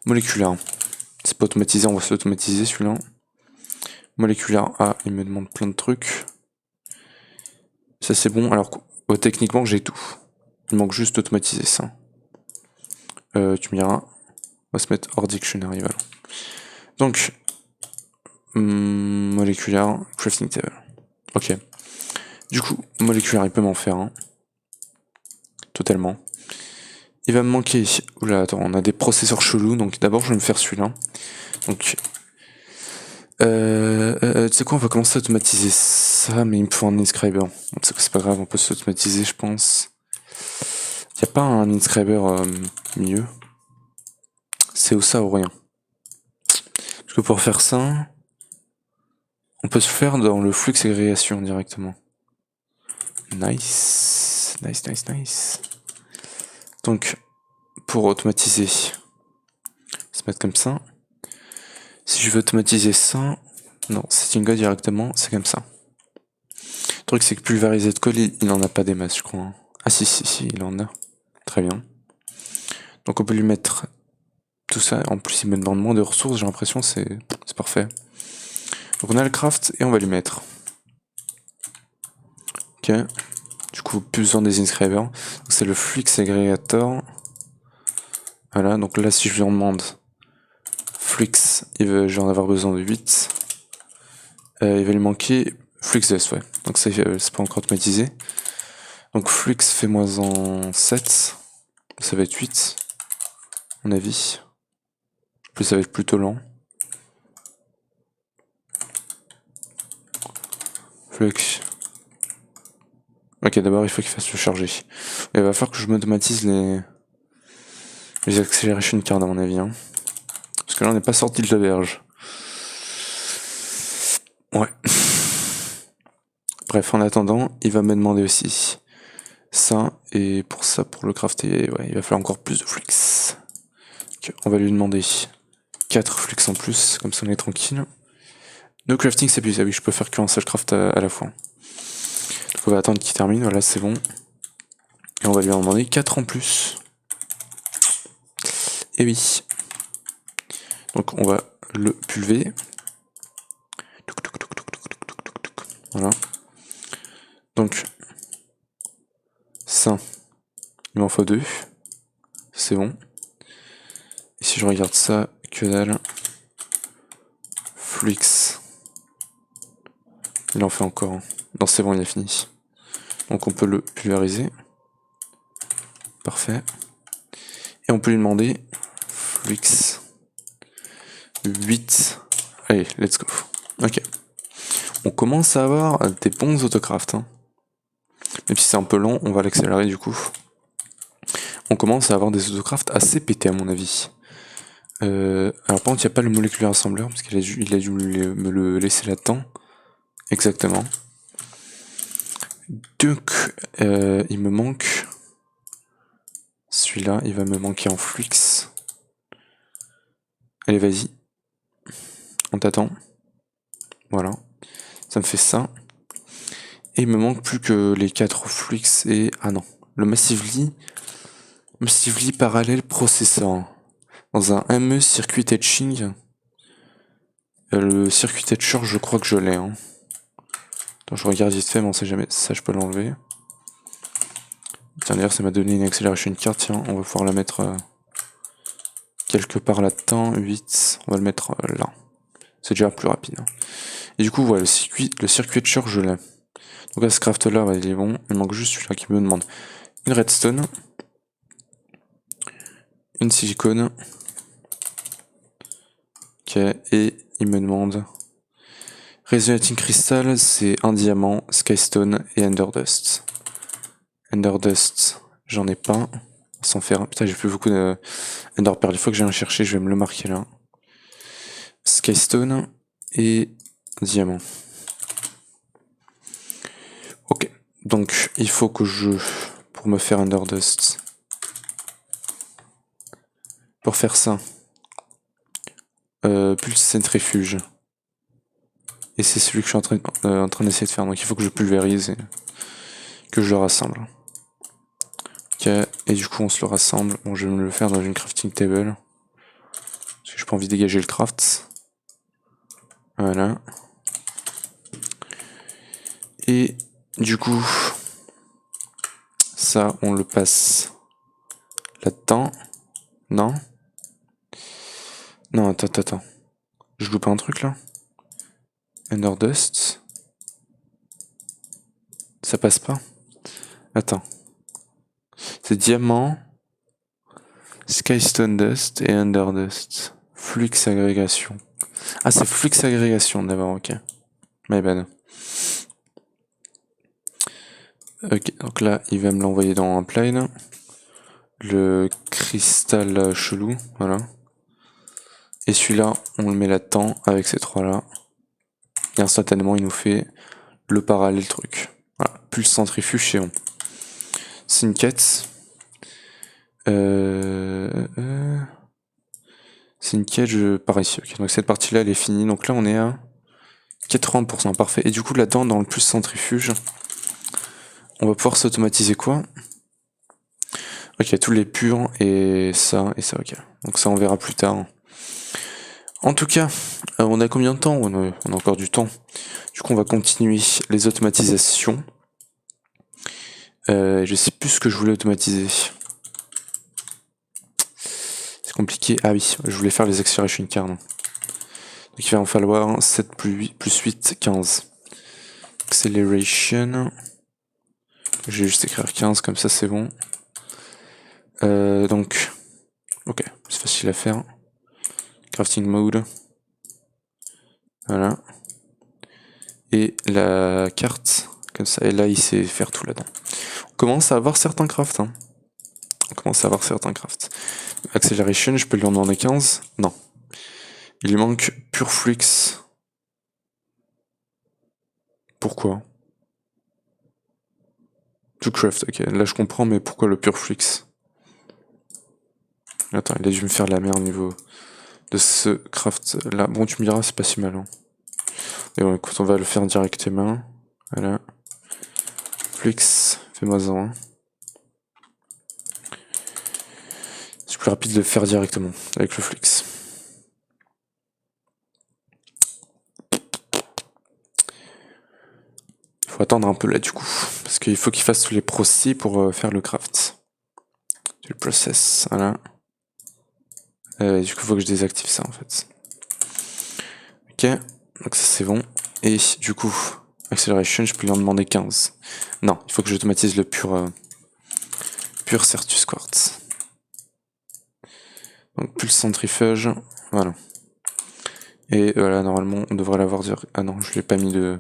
Moléculaire. C'est pas automatisé, on va s'automatiser celui-là. Moléculaire A, il me demande plein de trucs. Ça c'est bon, alors techniquement j'ai tout. Il manque juste d'automatiser ça. Tu me diras, on va se mettre hors dictionary, voilà. Donc, moléculaire, crafting table. Ok. Du coup, moléculaire, il peut m'en faire un. Totalement. Il va me manquer... Oula, attends, on a des processeurs chelous, donc d'abord je vais me faire celui-là. Donc... tu sais quoi, on va commencer à automatiser ça, mais il me faut un inscriber. C'est pas grave, on peut s'automatiser, je pense. Y a pas un inscriber mieux? C'est au ça ou rien. Parce que pour faire ça, on peut se faire dans le flux agrégation directement. Nice, nice, nice, nice. Donc, pour automatiser, se mettre comme ça. Si je veux automatiser ça, non, setting go directement, c'est comme ça. Le truc, c'est que pulvériser de colle, il n'en a pas des masses, je crois. Hein. Ah si, il en a. Très bien. Donc on peut lui mettre tout ça. En plus, il me demande moins de ressources, j'ai l'impression, c'est parfait. Donc on a le craft et on va lui mettre. Ok. Du coup, plus besoin des inscribers. C'est le flux agrégator. Voilà, donc là, si je lui en demande flux, je vais en avoir besoin de 8. Il va lui manquer fluxs, ouais. Donc ça, c'est pas encore automatisé. Donc flux, fais-moi en 7. Ça va être 8, à mon avis. Plus ça va être plutôt lent. Flux. Ok, d'abord il faut qu'il fasse le charger. Il va falloir que je m'automatise les accélérations card à mon avis. Hein. Parce que là on n'est pas sorti de l'auberge. Ouais. Bref, en attendant, il va me demander aussi ça. Et pour ça, pour le crafter, ouais, il va falloir encore plus de flux. Okay, on va lui demander 4 flux en plus, comme ça on est tranquille. No crafting c'est plus, ah oui, je peux faire qu'un seul craft à la fois. On va attendre qu'il termine, voilà c'est bon. Et on va lui en demander 4 en plus. Et oui. Donc on va le pulver. Voilà. Donc ça, il m'en faut 2. C'est bon. Et si je regarde ça, que dalle. Flux. Il en fait encore. Non, c'est bon, il a fini. Donc on peut le pulvériser. Parfait. Et on peut lui demander Flux 8. Allez, let's go. Ok. On commence à avoir des bons autocrafts. Hein. Même si c'est un peu lent, on va l'accélérer du coup. On commence à avoir des autocrafts assez pétés à mon avis. Alors par contre, il n'y a pas le moléculaire assembleur, parce qu'il a dû me le laisser là-dedans. Exactement. Donc, il me manque... Celui-là, il va me manquer en flux. Allez, vas-y. On t'attend. Voilà. Ça me fait ça. Et il me manque plus que les 4 flux et... Ah non. Le Massively. Massively Parallel Processor. Dans un ME Circuit Etching. Le Circuit Etcher, je crois que je l'ai. Hein. Attends, je regarde vite fait, mais on sait jamais. Ça, je peux l'enlever. Tiens, d'ailleurs, ça m'a donné une accélération carte. Tiens, on va pouvoir la mettre quelque part là-dedans. 8. On va le mettre là. C'est déjà plus rapide. Hein. Et du coup, voilà, le circuit Etcher, je l'ai. Donc là, ce craft là, il est bon. Il manque juste celui-là qui me demande une redstone, une silicone. Ok, et il me demande Resonating Crystal, c'est un diamant, Skystone et Enderdust. Enderdust, j'en ai pas. Sans faire. Putain, j'ai plus beaucoup de Enderpearl. Il faut que j'aille en chercher, je vais me le marquer là. Skystone et diamant. Ok, donc il faut que pour me faire Enderdust, pour faire ça, pulse centrifuge. Et c'est celui que je suis en train d'essayer de faire. Donc il faut que je pulvérise et que je le rassemble. Ok, et du coup on se le rassemble. Bon, je vais me le faire dans une crafting table. Parce que j'ai pas envie de dégager le craft. Voilà. Et du coup, ça on le passe là-dedans. Non? Non, attends. Je loupe un truc là? Enderdust. Ça passe pas? Attends. C'est diamant, Skystone Dust et Enderdust. Flux agrégation. Ah, c'est flux agrégation d'abord, ok. My bad. Ok, donc là, il va me l'envoyer dans un plane. Le cristal chelou, voilà. Et celui-là, on le met là-dedans avec ces trois-là. Et instantanément, il nous fait le parallèle truc. Voilà, pulse centrifuge, c'est bon. C'est une quête. C'est une quête, je pars ici. Ok, donc cette partie-là, elle est finie. Donc là, on est à 80%, parfait. Et du coup, là-dedans, dans le plus centrifuge, on va pouvoir s'automatiser quoi? Ok, tous les purs et ça, ok. Donc ça, on verra plus tard. En tout cas, on a combien de temps? On a encore du temps. Du coup, on va continuer les automatisations. Je sais plus ce que je voulais automatiser. C'est compliqué. Ah oui, je voulais faire les acceleration cards. Donc il va en falloir 7 plus 8, 15. Acceleration. Je vais juste écrire 15, comme ça c'est bon. Donc, ok, c'est facile à faire. Crafting mode. Voilà. Et la carte, comme ça, et là il sait faire tout là-dedans. On commence à avoir certains crafts. Hein. Acceleration, je peux lui en demander 15? Non. Il lui manque Pure Flux. Pourquoi? To craft, ok. Là je comprends, mais pourquoi le Pure Flux? Attends, il a dû me faire de la merde au niveau de ce craft là. Bon, tu me diras, c'est pas si mal. Hein. Et bon, écoute, on va le faire directement. Voilà. Flux, fais-moi-en un. C'est plus rapide de le faire directement avec le Flux. Il faut attendre un peu là du coup, parce qu'il faut qu'il fasse tous les procès pour faire le craft. Le process, voilà. Du coup, il faut que je désactive ça en fait. Ok, donc ça c'est bon. Et du coup, acceleration, je peux lui en demander 15. Non, il faut que j'automatise le pur Certus Quartz. Donc plus le centrifuge, voilà. Et voilà, normalement, on devrait l'avoir dire. Ah non, je l'ai pas mis de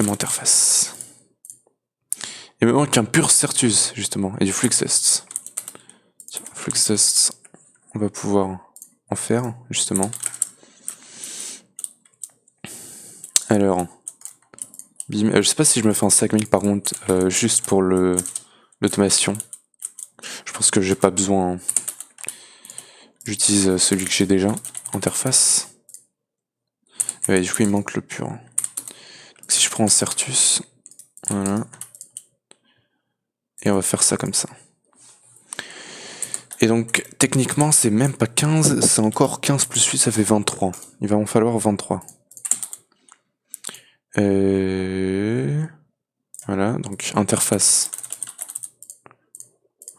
même interface. Il me manque un pur Certus, justement, et du Fluxdust. Tiens, Fluxdust, on va pouvoir en faire, justement. Alors, bim, je sais pas si je me fais un segment par contre, juste pour l'automation. Je pense que j'ai pas besoin. Hein. J'utilise celui que j'ai déjà, interface. Et du coup, il manque le pur. Donc, si je prends un Certus, voilà. Et on va faire ça comme ça. Et donc, techniquement, c'est même pas 15, c'est encore 15 plus 8, ça fait 23. Il va en falloir 23. Voilà, donc interface.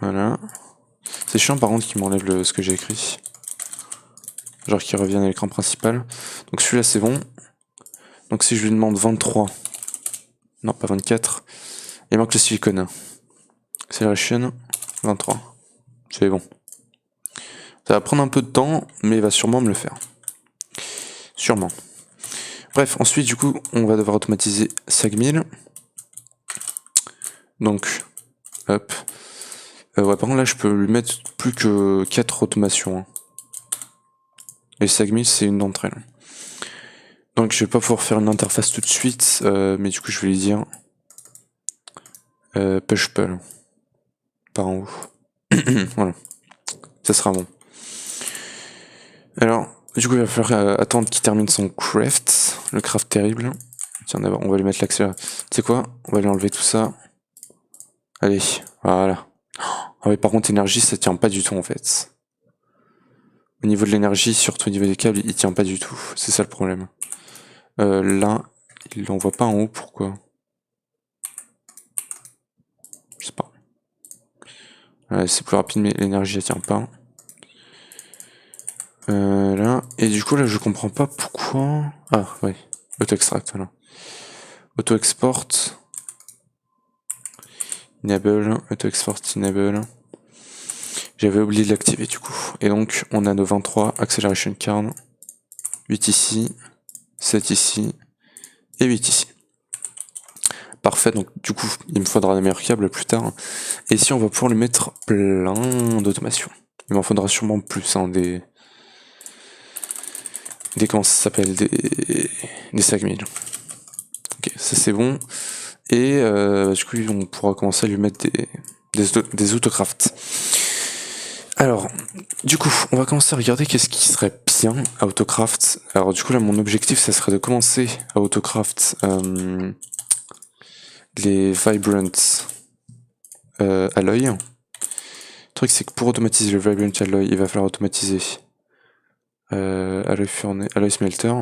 Voilà. C'est chiant par contre qu'il m'enlève ce que j'ai écrit. Genre qu'il revienne à l'écran principal. Donc celui-là c'est bon. Donc si je lui demande 23. Non, pas 24. Il manque le silicone. Acceleration, 23. C'est bon. Ça va prendre un peu de temps, mais il va sûrement me le faire. Sûrement. Bref, ensuite du coup, on va devoir automatiser SAG1000. Donc, hop. Ouais, par contre là, je peux lui mettre plus que 4 automations. Hein. Et SAG1000, c'est une d'entre elles. Donc je vais pas pouvoir faire une interface tout de suite, mais du coup je vais lui dire push pull par en haut. Voilà, ça sera bon. Alors, du coup il va falloir attendre qu'il termine son craft, le craft terrible. Tiens d'abord on va lui mettre l'accélérateur. Tu sais quoi? On va lui enlever tout ça. Allez, voilà. Ah oui, par contre énergie ça tient pas du tout en fait. Au niveau de l'énergie, surtout au niveau des câbles, il tient pas du tout. C'est ça le problème. Là, il l'envoie pas en haut, pourquoi? Je sais pas. Ouais, c'est plus rapide, mais l'énergie elle tient pas. Là, et du coup là je comprends pas pourquoi. Ah ouais, auto-extract, voilà. Auto-export. Enable, auto-export enable. J'avais oublié de l'activer du coup. Et donc on a nos 23, acceleration card. 8 ici, 7 ici, et 8 ici. Parfait, donc du coup il me faudra des meilleurs câbles plus tard. Et ici on va pouvoir lui mettre plein d'automation. Il m'en faudra sûrement plus, hein, des comment ça s'appelle, des 5000. Ok, ça c'est bon. Et du coup on pourra commencer à lui mettre des autocrafts. Alors, du coup, on va commencer à regarder qu'est-ce qui serait bien à autocraft. Alors du coup là mon objectif ça serait de commencer à autocraft les vibrant alloy. Le truc c'est que pour automatiser le vibrant alloy, il va falloir automatiser alloy smelter.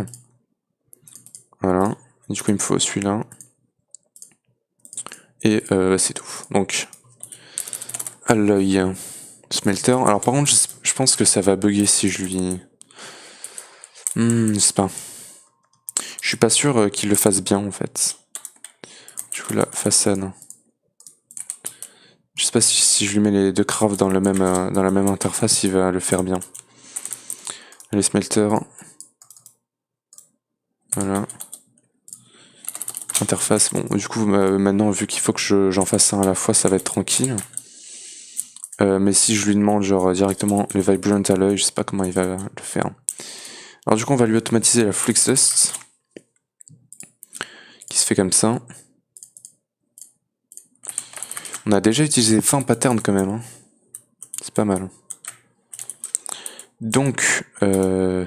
Voilà. Et du coup il me faut celui-là. Et c'est tout. Donc alloy smelter. Alors par contre je pense que ça va bugger si je lui... je sais pas. Je suis pas sûr qu'il le fasse bien en fait. Du coup la façade. Je sais pas si je lui mets les deux crafts dans la même interface, il va le faire bien. Les smelters. Voilà. Interface. Bon, du coup, maintenant, vu qu'il faut que j'en fasse un à la fois, ça va être tranquille. Mais si je lui demande, genre, directement les Vibrant Alloy, je sais pas comment il va le faire. Alors, du coup, on va lui automatiser la Fluxdust. Qui se fait comme ça. On a déjà utilisé 20 patterns quand même. Hein. C'est pas mal. Donc, ouais,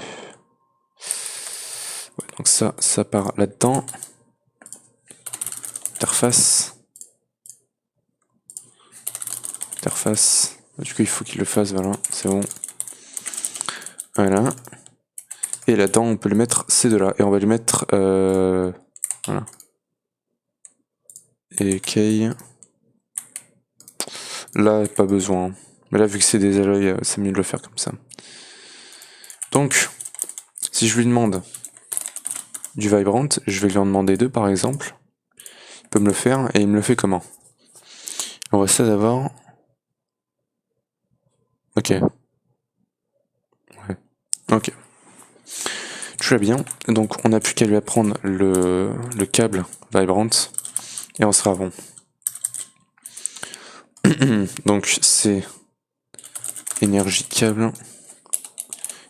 donc ça part là-dedans. interface. Interface. Du coup, il faut qu'il le fasse, voilà, c'est bon. Voilà. Et là-dedans, on peut lui mettre ces deux-là. Et on va lui mettre... voilà. Et key. Là, pas besoin. Mais là, vu que c'est des alloys, c'est mieux de le faire comme ça. Donc, si je lui demande du vibrant, je vais lui en demander 2 par exemple. Il peut me le faire, et il me le fait comment? On va essayer d'abord. Ok. Ouais. Ok. Très bien. Donc, on n'a plus qu'à lui apprendre le câble vibrant, et on sera bon. Donc, c'est énergie câble.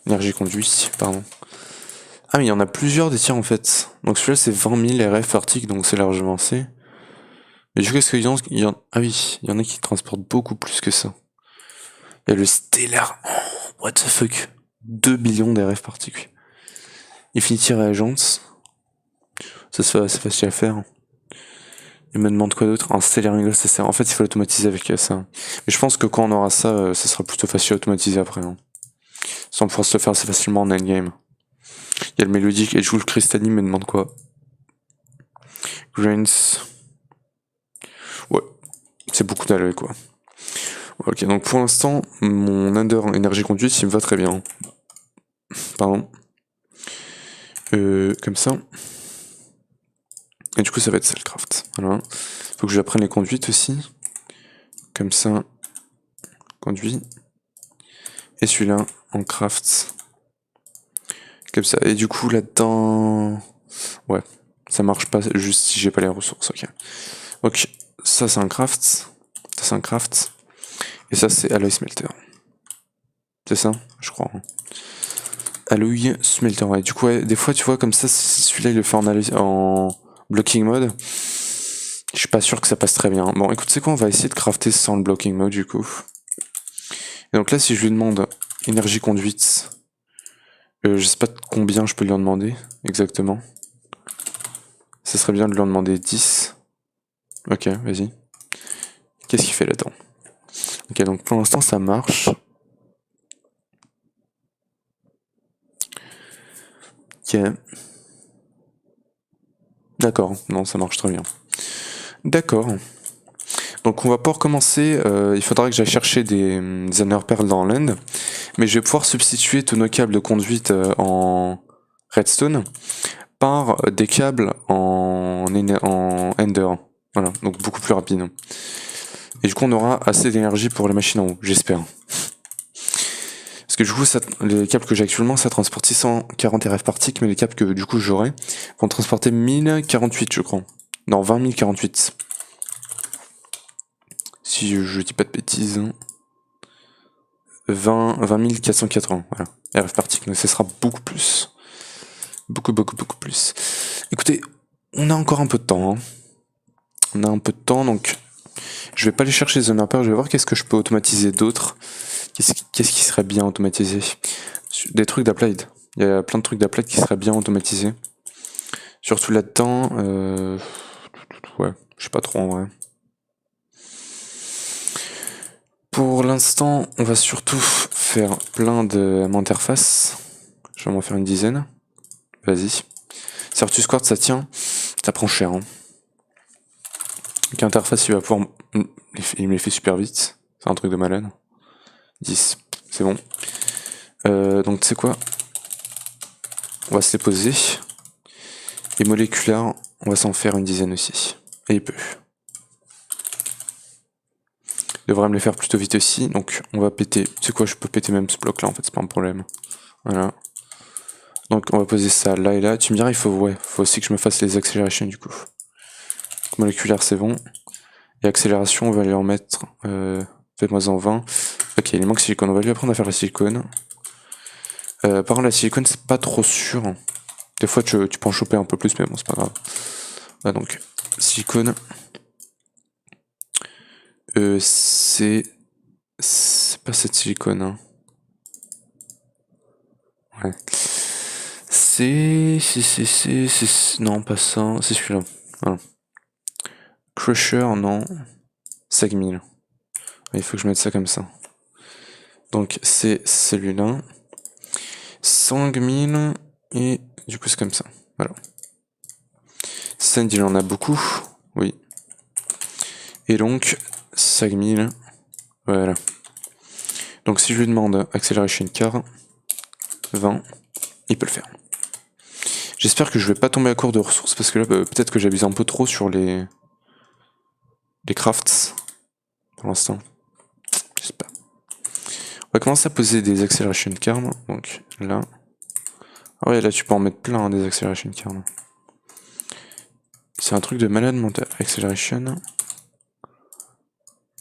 Énergie conduit, pardon. Ah, mais il y en a plusieurs des tirs en fait. Donc celui-là c'est 20 000 RF par tick, donc c'est largement assez. Mais du coup, est-ce qu'il y en... Ah oui, il y en a qui transportent beaucoup plus que ça. Il y a le Stellar... Oh, what the fuck, 2 billions d'RF par tick. Infinity Reagents. Ça c'est facile à faire. Il me demande quoi d'autre? Un Stellar Angle, c'est ça. En fait, il faut l'automatiser avec ça. Mais je pense que quand on aura ça, ça sera plutôt facile à automatiser après. Hein. Sans pouvoir se le faire assez facilement en endgame. Il y a le mélodique et Joule Crystalline me demande quoi? Grains. Ouais, c'est beaucoup d'alloy quoi. Ok, donc pour l'instant, mon Under énergie conduite, il me va très bien. Pardon. Comme ça. Et du coup, ça va être Cellcraft. Voilà. Faut que j'apprenne les conduites aussi. Comme ça. Conduit. Et celui-là, en craft. Comme ça. Et du coup, là-dedans... Ouais, ça marche pas juste si j'ai pas les ressources, ok. Donc, ça c'est un craft. Ça c'est un craft. Et ça c'est Alloy Smelter. C'est ça, je crois. Alloy Smelter, ouais. Du coup, ouais, des fois, tu vois, comme ça, si celui-là il le fait en blocking mode, je suis pas sûr que ça passe très bien. Bon, écoute, c'est quoi, on va essayer de crafter sans le blocking mode, du coup. Et donc là, si je lui demande énergie conduite, je sais pas combien je peux lui en demander, exactement. Ça serait bien de lui en demander 10. Ok, vas-y. Qu'est-ce qu'il fait là-dedans? Ok, donc pour l'instant, ça marche. Ok. D'accord, non, ça marche très bien. D'accord. Donc on va pouvoir commencer, il faudra que j'aille chercher des Ender Pearl dans l'end, mais je vais pouvoir substituer tous nos câbles de conduite en redstone par des câbles en Ender. Voilà, donc beaucoup plus rapide. Et du coup on aura assez d'énergie pour les machines en haut, j'espère. Parce que du coup, les câbles que j'ai actuellement, ça transporte 640 RF par tick, mais les câbles que du coup j'aurai vont transporter 1048, je crois. Non, 20 048. Si je dis pas de bêtises. 20 480, voilà. RF par tick, donc ce sera beaucoup plus. Beaucoup plus. Écoutez, on a encore un peu de temps. Hein. On a un peu de temps, donc je vais pas aller chercher les Pearl, je vais voir qu'est-ce que je peux automatiser d'autre. Qu'est-ce qui serait bien automatisé? Des trucs d'Applied. Il y a plein de trucs d'Applied qui seraient bien automatisés. Surtout là-dedans, ouais, je sais pas trop en vrai. Pour l'instant, on va surtout faire plein d'interfaces. Je vais m'en faire une dizaine. Vas-y. Certus Quartz, ça tient. Ça prend cher. Hein. Donc interface, il va pouvoir... Il me les fait super vite. C'est un truc de malade. 10. C'est bon. Donc tu sais quoi? On va se les poser. Et moléculaires, on va s'en faire une dizaine aussi. Et il peut. Il devrait me les faire plutôt vite aussi. Donc on va péter. Tu sais quoi? Je peux péter même ce bloc là en fait, c'est pas un problème. Voilà. Donc on va poser ça là et là. Tu me diras, faut aussi que je me fasse les accélérations du coup. Moléculaire, c'est bon. Et accélération, on va aller en mettre. Faites-moi en 20. Ok, il manque silicone. On va lui apprendre à faire la silicone. Par contre, la silicone, c'est pas trop sûr. Des fois, tu peux en choper un peu plus, mais bon, c'est pas grave. Ah, donc, silicone. C'est pas cette silicone. Hein. Ouais. Non, pas ça. C'est celui-là. Voilà. Crusher, non. Segmill. Il faut que je mette ça comme ça. Donc c'est celui-là. Sangmill, et du coup c'est comme ça. Voilà. Sand, il en a beaucoup. Oui. Et donc, Sagmill. Voilà. Donc si je lui demande Acceleration Car, 20, il peut le faire. J'espère que je vais pas tomber à court de ressources, parce que là, peut-être que j'abuse un peu trop sur les crafts, pour l'instant. J'espère. On va commencer à poser des Acceleration Cars, donc là. Ah ouais, là tu peux en mettre plein, hein, des Acceleration Cars. C'est un truc de malade mental. Acceleration.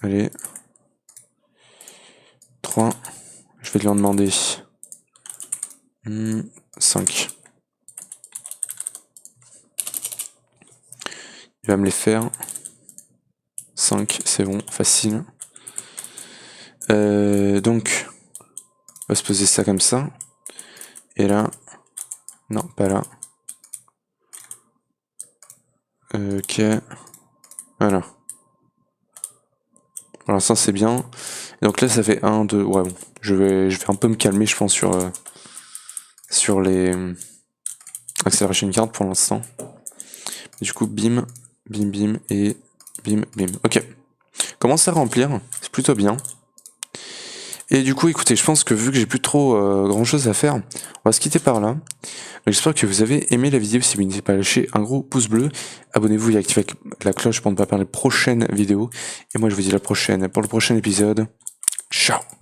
Allez. 3. Je vais lui en demander 5. Il va me les faire. 5, c'est bon, facile. Donc, on va se poser ça comme ça. Et là, non, pas là. Ok, voilà. Pour l'instant, c'est bien. Et donc là, ça fait 1, 2, ouais, bon. Je vais un peu me calmer, je pense, sur les Acceleration Cards pour l'instant. Du coup, bim, bim, bim, et bim, bim. Ok. Commence à remplir, c'est plutôt bien. Et du coup, écoutez, je pense que vu que j'ai plus trop grand chose à faire, on va se quitter par là. J'espère que vous avez aimé la vidéo. Si vous n'hésitez pas à lâcher un gros pouce bleu, abonnez-vous et activez la cloche pour ne pas perdre les prochaines vidéos. Et moi, je vous dis à la prochaine pour le prochain épisode. Ciao!